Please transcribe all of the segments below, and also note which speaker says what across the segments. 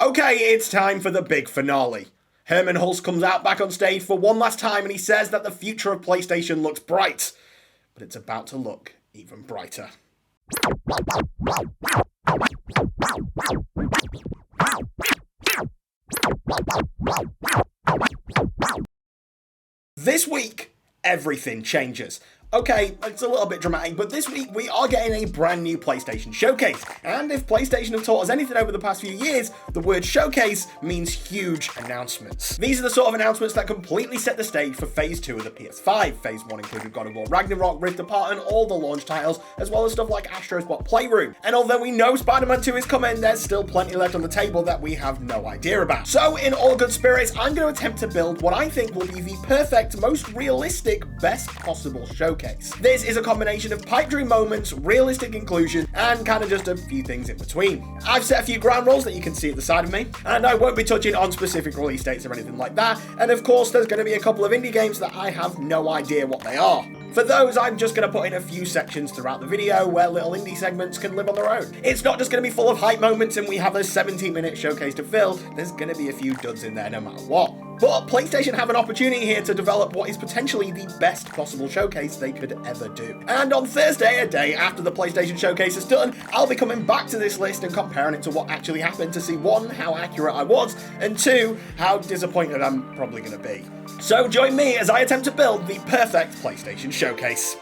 Speaker 1: Okay, it's time for the big finale. Herman Hulst comes out back on stage for one last time and he says that the future of PlayStation looks bright. But it's about to look even brighter. This week, everything changes. Okay, it's a little bit dramatic, but this week we are getting a brand new PlayStation Showcase. And if PlayStation have taught us anything over the past few years, the word showcase means huge announcements. These are the sort of announcements that completely set the stage for Phase 2 of the PS5. Phase 1 included God of War Ragnarok, Rift Apart, and all the launch titles, as well as stuff like Astro's Bot Playroom. And although we know Spider-Man 2 is coming, there's still plenty left on the table that we have no idea about. So, in all good spirits, I'm going to attempt to build what I think will be the perfect, most realistic, best possible showcase. This is a combination of pipe dream moments, realistic inclusion, and kind of just a few things in between. I've set a few ground rules that you can see at the side of me, and I won't be touching on specific release dates or anything like that, and of course there's going to be a couple of indie games that I have no idea what they are. For those, I'm just going to put in a few sections throughout the video where little indie segments can live on their own. It's not just going to be full of hype moments and we have a 17-minute showcase to fill, there's going to be a few duds in there no matter what. But PlayStation have an opportunity here to develop what is potentially the best possible showcase they could ever do. And on Thursday, a day after the PlayStation Showcase is done, I'll be coming back to this list and comparing it to what actually happened to see, one, how accurate I was, and two, how disappointed I'm probably going to be. So join me as I attempt to build the perfect PlayStation Showcase.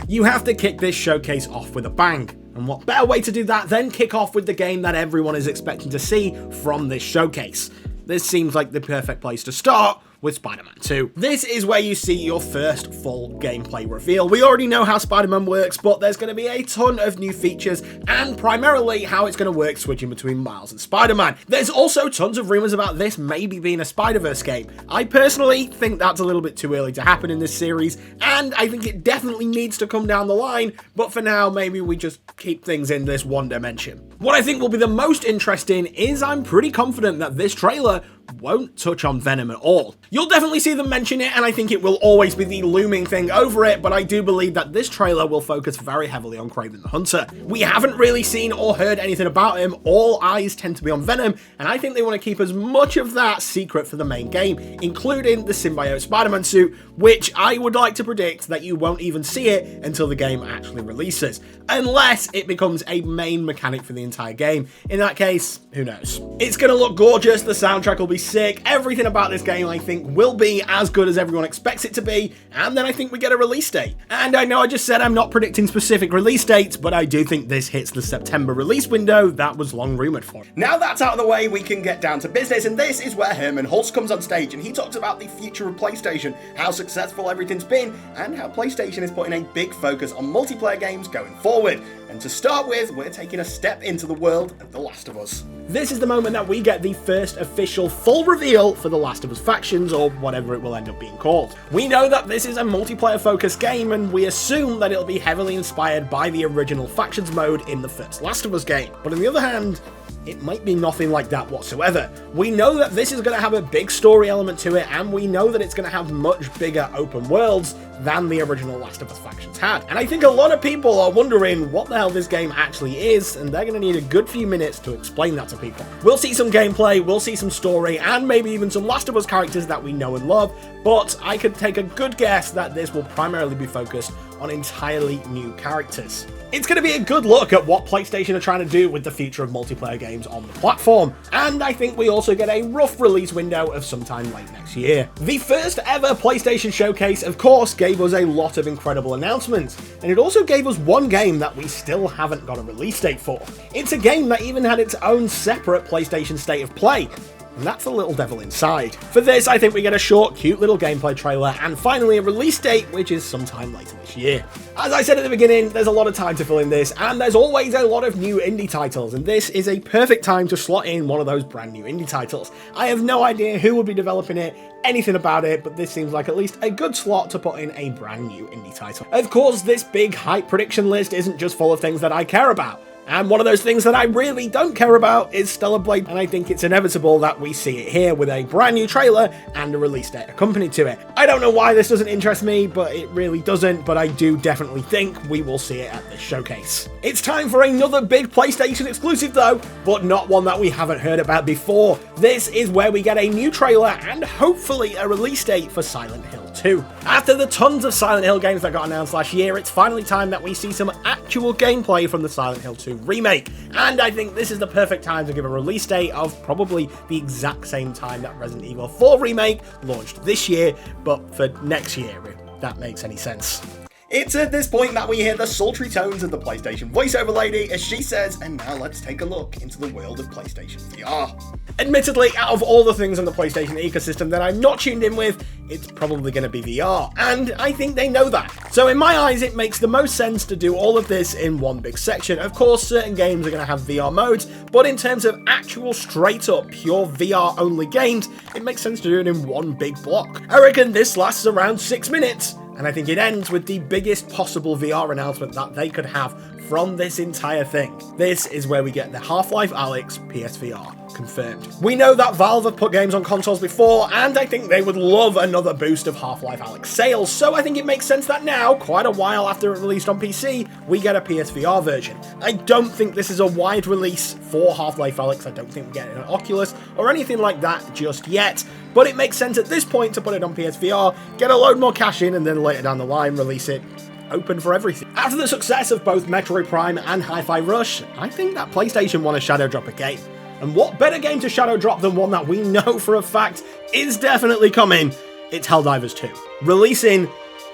Speaker 1: You have to kick this showcase off with a bang. And what better way to do that than kick off with the game that everyone is expecting to see from this showcase? This seems like the perfect place to start with Spider-Man 2. This is where you see your first full gameplay reveal. We already know how Spider-Man works, but there's going to be a ton of new features, and primarily how it's going to work switching between Miles and Spider-Man. There's also tons of rumors about this maybe being a Spider-Verse game. I personally think that's a little bit too early to happen in this series, and I think it definitely needs to come down the line, but for now, maybe we just keep things in this one dimension. What I think will be the most interesting is I'm pretty confident that this trailer won't touch on Venom at all. You'll definitely see them mention it, and I think it will always be the looming thing over it, but I do believe that this trailer will focus very heavily on Kraven the Hunter. We haven't really seen or heard anything about him. All eyes tend to be on Venom, and I think they want to keep as much of that secret for the main game, including the symbiote Spider-Man suit, which I would like to predict that you won't even see it until the game actually releases, unless it becomes a main mechanic for the entire game. In that case, who knows? It's gonna look gorgeous, the soundtrack will be sick, everything about this game I think will be as good as everyone expects it to be, and then I think we get a release date. And I know I just said I'm not predicting specific release dates, but I do think this hits the September release window that was long rumoured for. Now that's out of the way, we can get down to business, and this is where Herman Hulst comes on stage and he talks about the future of PlayStation, how successful everything's been, and how PlayStation is putting a big focus on multiplayer games going forward. And to start with, we're taking a step into the world of The Last of Us. This is the moment that we get the first official full reveal for The Last of Us Factions, or whatever it will end up being called. We know that this is a multiplayer focused game, and we assume that it'll be heavily inspired by the original Factions mode in the first Last of Us game. But on the other hand, it might be nothing like that whatsoever. We know that this is going to have a big story element to it, and we know that it's going to have much bigger open worlds than the original Last of Us Factions had. And I think a lot of people are wondering what the hell this game actually is, and they're going to need a good few minutes to explain that to people. We'll see some gameplay, we'll see some story, and maybe even some Last of Us characters that we know and love, but I could take a good guess that this will primarily be focused on entirely new characters. It's going to be a good look at what PlayStation are trying to do with the future of multiplayer games on the platform, and I think we also get a rough release window of sometime late next year. The first ever PlayStation Showcase, of course, gave us a lot of incredible announcements, and it also gave us one game that we still haven't got a release date for. It's a game that even had its own separate PlayStation State of Play, and that's The Little Devil Inside. For this, I think we get a short, cute little gameplay trailer, and finally a release date, which is sometime later this year. As I said at the beginning, there's a lot of time to fill in this, and there's always a lot of new indie titles, and this is a perfect time to slot in one of those brand new indie titles. I have no idea who will be developing it, anything about it, but this seems like at least a good slot to put in a brand new indie title. Of course, this big hype prediction list isn't just full of things that I care about. And one of those things that I really don't care about is Stellar Blade, and I think it's inevitable that we see it here with a brand new trailer and a release date accompanied to it. I don't know why this doesn't interest me, but it really doesn't, but I do definitely think we will see it at this showcase. It's time for another big PlayStation exclusive though, but not one that we haven't heard about before. This is where we get a new trailer and hopefully a release date for Silent Hill 2. After the tons of Silent Hill games that got announced last year, it's finally time that we see some actual gameplay from the Silent Hill 2 remake, and I think this is the perfect time to give a release date of probably the exact same time that Resident Evil 4 remake launched this year, but for next year, if that makes any sense. It's at this point that we hear the sultry tones of the PlayStation voiceover lady as she says, and now let's take a look into the world of PlayStation VR. Admittedly, out of all the things on the PlayStation ecosystem that I'm not tuned in with, it's probably going to be VR, and I think they know that. So in my eyes, it makes the most sense to do all of this in one big section. Of course, certain games are going to have VR modes, but in terms of actual straight up pure VR only games, it makes sense to do it in one big block. I reckon this lasts around 6 minutes, and I think it ends with the biggest possible VR announcement that they could have from this entire thing. This is where we get the Half-Life Alyx PSVR confirmed. We know that Valve have put games on consoles before, and I think they would love another boost of Half-Life Alyx sales, so I think it makes sense that now, quite a while after it released on PC, we get a PSVR version. I don't think this is a wide release for Half-Life Alyx. I don't think we get it on Oculus or anything like that just yet, but it makes sense at this point to put it on PSVR, get a load more cash in, and then later down the line release it open for everything. After the success of both Metroid Prime and Hi-Fi Rush, I think that PlayStation want to shadow drop a game. And what better game to shadow drop than one that we know for a fact is definitely coming? It's Helldivers 2, releasing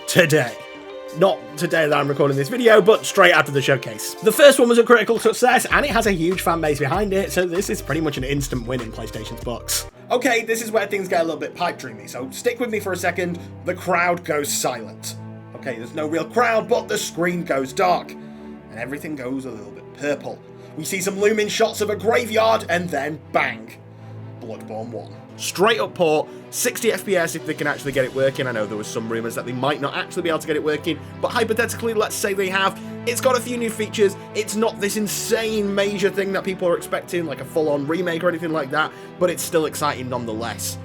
Speaker 1: today. Not today that I'm recording this video, but straight after the showcase. The first one was a critical success, and it has a huge fan base behind it, so this is pretty much an instant win in PlayStation's books. Okay, this is where things get a little bit pipe dreamy, so stick with me for a second. The crowd goes silent. Okay, there's no real crowd, but the screen goes dark, and everything goes a little bit purple. We see some looming shots of a graveyard, and then bang, Bloodborne 1. Straight up port, 60 FPS if they can actually get it working. I know there was some rumours that they might not actually be able to get it working, but hypothetically, let's say they have. It's got a few new features. It's not this insane major thing that people are expecting, like a full-on remake or anything like that, but it's still exciting nonetheless.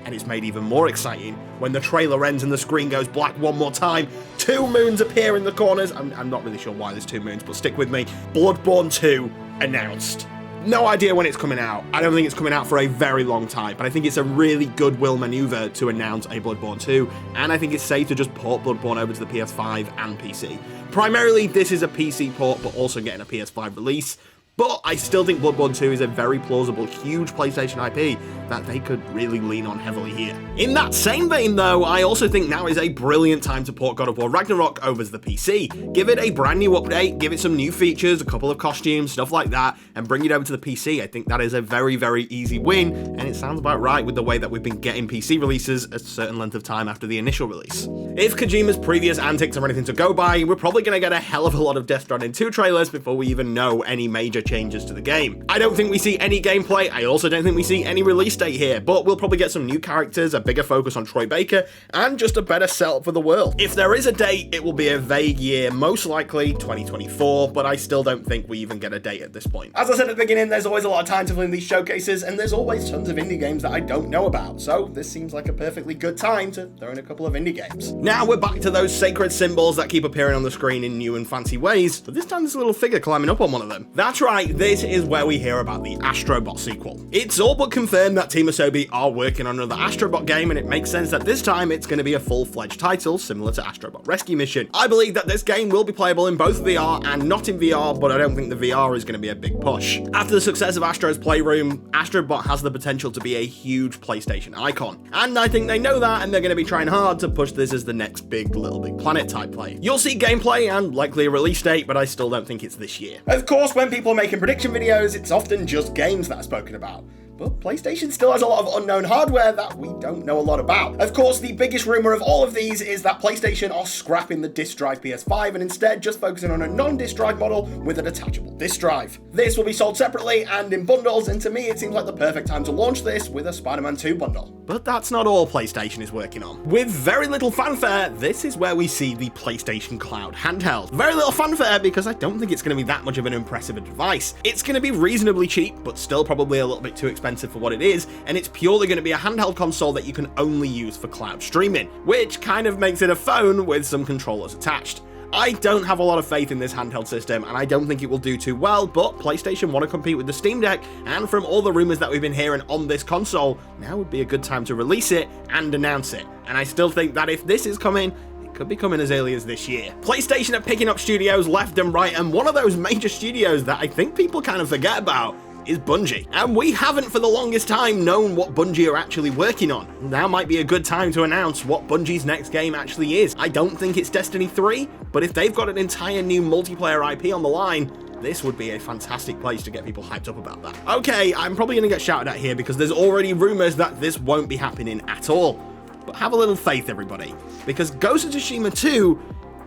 Speaker 1: And it's made even more exciting when the trailer ends and the screen goes black one more time. 2 moons appear in the corners. I'm not really sure why there's 2 moons, but stick with me. Bloodborne 2 announced. No idea when it's coming out. I don't think it's coming out for a very long time, but I think it's a really goodwill maneuver to announce a Bloodborne 2, and I think it's safe to just port Bloodborne over to the PS5 and PC. Primarily, this is a PC port, but also getting a PS5 release. But I still think Bloodborne 2 is a very plausible, huge PlayStation IP that they could really lean on heavily here. In that same vein though, I also think now is a brilliant time to port God of War Ragnarok over to the PC. Give it a brand new update, give it some new features, a couple of costumes, stuff like that, and bring it over to the PC. I think that is a very, very easy win, and it sounds about right with the way that we've been getting PC releases a certain length of time after the initial release. If Kojima's previous antics are anything to go by, we're probably going to get a hell of a lot of Death Stranding 2 trailers before we even know any major changes to the game. I don't think we see any gameplay. I also don't think we see any release date here, but we'll probably get some new characters, a bigger focus on Troy Baker, and just a better setup for the world. If there is a date, it will be a vague year, most likely 2024, but I still don't think we even get a date at this point. As I said at the beginning, there's always a lot of time to fill in these showcases, and there's always tons of indie games that I don't know about, so this seems like a perfectly good time to throw in a couple of indie games. Now we're back to those sacred symbols that keep appearing on the screen in new and fancy ways, but this time there's a little figure climbing up on one of them. That's right, this is where we hear about the Astrobot sequel. It's all but confirmed that Team Asobi are working on another Astrobot game, and it makes sense that this time it's going to be a full-fledged title similar to Astrobot Rescue Mission. I believe that this game will be playable in both VR and not in VR, but I don't think the VR is going to be a big push. After the success of Astro's Playroom, Astrobot has the potential to be a huge PlayStation icon, and I think they know that, and they're going to be trying hard to push this as the next big Little Big Planet type play. You'll see gameplay and likely a release date, but I still don't think it's this year. Of course, when people are making prediction videos, it's often just games that are spoken about. But PlayStation still has a lot of unknown hardware that we don't know a lot about. Of course, the biggest rumor of all of these is that PlayStation are scrapping the disc drive PS5 and instead just focusing on a non-disc drive model with a detachable this drive. This will be sold separately and in bundles, and to me it seems like the perfect time to launch this with a Spider-Man 2 bundle. But that's not all PlayStation is working on. With very little fanfare, this is where we see the PlayStation Cloud handheld. Very little fanfare because I don't think it's going to be that much of an impressive device. It's going to be reasonably cheap, but still probably a little bit too expensive for what it is, and it's purely going to be a handheld console that you can only use for cloud streaming, which kind of makes it a phone with some controllers attached. I don't have a lot of faith in this handheld system, and I don't think it will do too well, but PlayStation want to compete with the Steam Deck, and from all the rumors that we've been hearing on this console, now would be a good time to release it and announce it. And I still think that if this is coming, it could be coming as early as this year. PlayStation are picking up studios left and right, and one of those major studios that I think people kind of forget about is Bungie. And we haven't for the longest time known what Bungie are actually working on. Now might be a good time to announce what Bungie's next game actually is. I don't think it's Destiny 3, but if they've got an entire new multiplayer IP on the line, this would be a fantastic place to get people hyped up about that. Okay, I'm probably going to get shouted at here because there's already rumors that this won't be happening at all. But have a little faith, everybody, because Ghost of Tsushima 2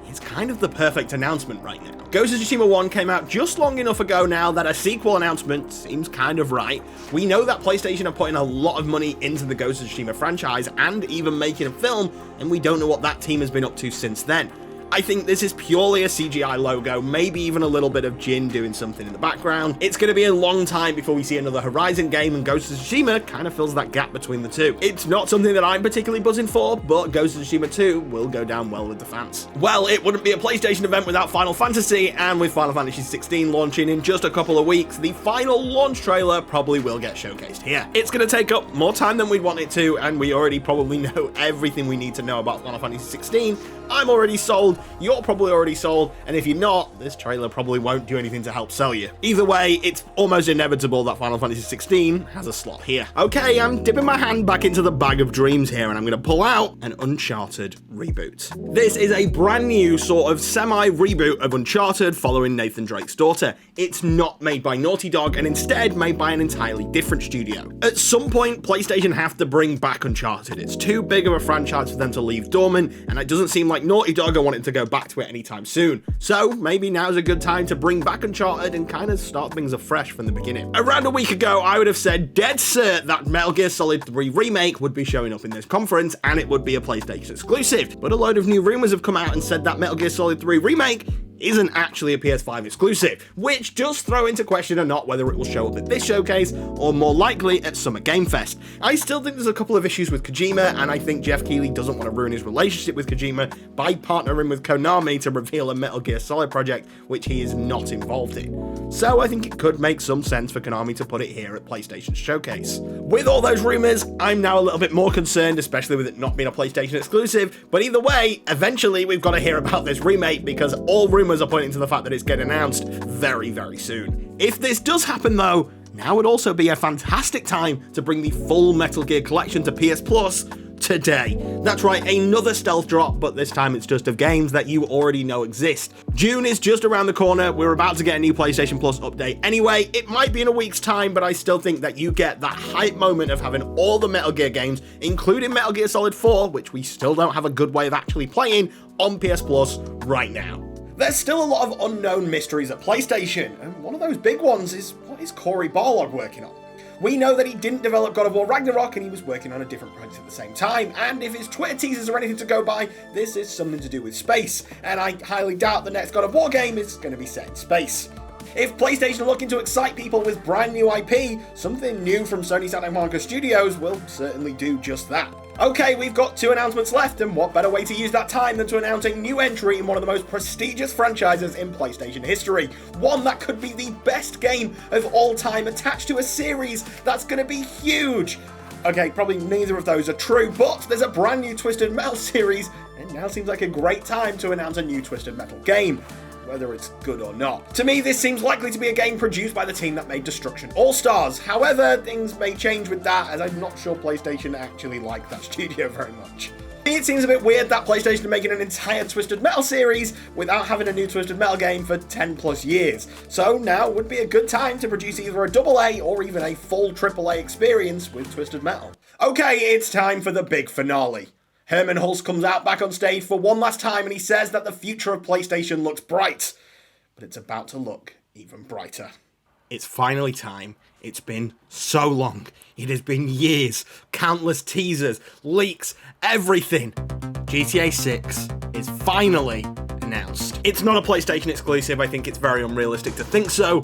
Speaker 1: is kind of the perfect announcement right now. Ghost of Tsushima 1 came out just long enough ago now that a sequel announcement seems kind of right. We know that PlayStation are putting a lot of money into the Ghost of Tsushima franchise and even making a film, and we don't know what that team has been up to since then. I think this is purely a CGI logo, maybe even a little bit of Jin doing something in the background. It's going to be a long time before we see another Horizon game, and Ghost of Tsushima kind of fills that gap between the two. It's not something that I'm particularly buzzing for, but Ghost of Tsushima 2 will go down well with the fans. Well, it wouldn't be a PlayStation event without Final Fantasy, and with Final Fantasy 16 launching in just a couple of weeks, the final launch trailer probably will get showcased here. It's going to take up more time than we'd want it to, and we already probably know everything we need to know about Final Fantasy 16. I'm already sold, you're probably already sold, and if you're not, this trailer probably won't do anything to help sell you. Either way, it's almost inevitable that Final Fantasy 16 has a slot here. Okay, I'm dipping my hand back into the bag of dreams here, and I'm going to pull out an Uncharted reboot. This is a brand new sort of semi-reboot of Uncharted following Nathan Drake's daughter. It's not made by Naughty Dog, and instead made by an entirely different studio. At some point, PlayStation have to bring back Uncharted. It's too big of a franchise for them to leave dormant, and it doesn't seem like Naughty Dog are wanting to go back to it anytime soon. So maybe now's a good time to bring back Uncharted and kind of start things afresh from the beginning. Around a week ago, I would have said dead cert that Metal Gear Solid 3 Remake would be showing up in this conference and it would be a PlayStation exclusive. But a load of new rumors have come out and said that Metal Gear Solid 3 Remake isn't actually a PS5 exclusive, which does throw into question or not whether it will show up at this showcase or more likely at Summer Game Fest. I still think there's a couple of issues with Kojima, and I think Jeff Keighley doesn't want to ruin his relationship with Kojima by partnering with Konami to reveal a Metal Gear Solid project which he is not involved in. So I think it could make some sense for Konami to put it here at PlayStation's showcase. With all those rumors, I'm now a little bit more concerned, especially with it not being a PlayStation exclusive, but either way, eventually we've got to hear about this remake because all rumors are pointing to the fact that it's getting announced very, very soon. If this does happen though, now would also be a fantastic time to bring the full Metal Gear collection to PS Plus today. That's right, another stealth drop, but this time it's just of games that you already know exist. June is just around the corner. We're about to get a new PlayStation Plus update anyway. It might be in a week's time, but I still think that you get that hype moment of having all the Metal Gear games, including Metal Gear Solid 4, which we still don't have a good way of actually playing on PS Plus right now. There's still a lot of unknown mysteries at PlayStation, and one of those big ones is what is Cory Barlog working on? We know that he didn't develop God of War Ragnarok and he was working on a different project at the same time, and if his Twitter teasers are anything to go by, this is something to do with space, and I highly doubt the next God of War game is going to be set in space. If PlayStation are looking to excite people with brand new IP, something new from Sony Santa Monica Studios will certainly do just that. Okay, we've got 2 announcements left, and what better way to use that time than to announce a new entry in one of the most prestigious franchises in PlayStation history. One that could be the best game of all time attached to a series that's going to be huge. Okay, probably neither of those are true, but there's a brand new Twisted Metal series, and now seems like a great time to announce a new Twisted Metal game, whether it's good or not. To me, this seems likely to be a game produced by the team that made Destruction All-Stars. However, things may change with that, as I'm not sure PlayStation actually like that studio very much. It seems a bit weird that PlayStation are making an entire Twisted Metal series without having a new Twisted Metal game for 10 plus years. So now would be a good time to produce either a AA or even a full AAA experience with Twisted Metal. Okay, it's time for the big finale. Herman Hulst comes out back on stage for one last time and he says that the future of PlayStation looks bright. But it's about to look even brighter. It's finally time. It's been so long. It has been years, countless teasers, leaks, everything. GTA 6 is finally announced. It's not a PlayStation exclusive. I think it's very unrealistic to think so.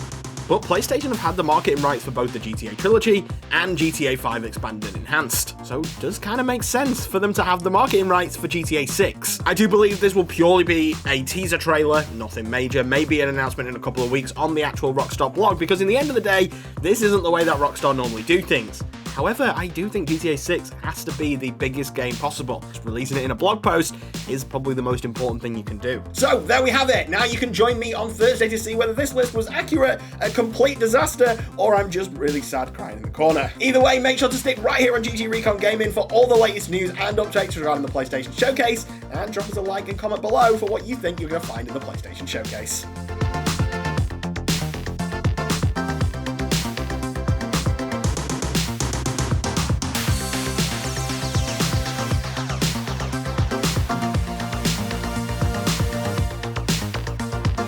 Speaker 1: But PlayStation have had the marketing rights for both the GTA trilogy and GTA 5 Expanded and Enhanced, so it does kind of make sense for them to have the marketing rights for GTA 6. I do believe this will purely be a teaser trailer, nothing major, maybe an announcement in a couple of weeks on the actual Rockstar blog, because in the end of the day, this isn't the way that Rockstar normally do things. However, I do think GTA 6 has to be the biggest game possible. Just releasing it in a blog post is probably the most important thing you can do. So, there we have it. Now you can join me on Thursday to see whether this list was accurate, a complete disaster, or I'm just really sad crying in the corner. Either way, make sure to stick right here on GG Recon Gaming for all the latest news and updates regarding the PlayStation Showcase, and drop us a like and comment below for what you think you're going to find in the PlayStation Showcase.